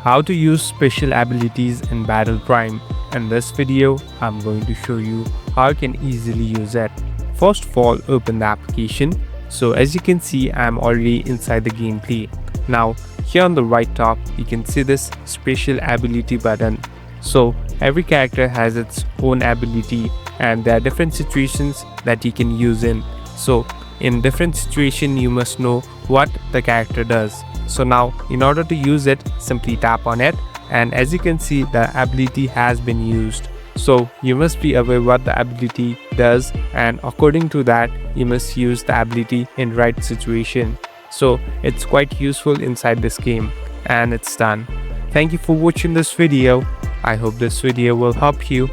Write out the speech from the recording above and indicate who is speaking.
Speaker 1: how to use special abilities in Battle Prime. In this video, I'm going to show you how you can easily use it. First of all, open the application. So as you can see, I'm already inside the gameplay. Now here on the right top, you can see this special ability button. So every character has its own ability and there are different situations that you can use in. So in different situation, you must know what the character does. So now in order to use it, simply tap on it, and as you can see, the ability has been used. So you must be aware what the ability does, and according to that you must use the ability in right situation. So it's quite useful inside this game, and it's done. Thank you for watching this video. I hope this video will help you.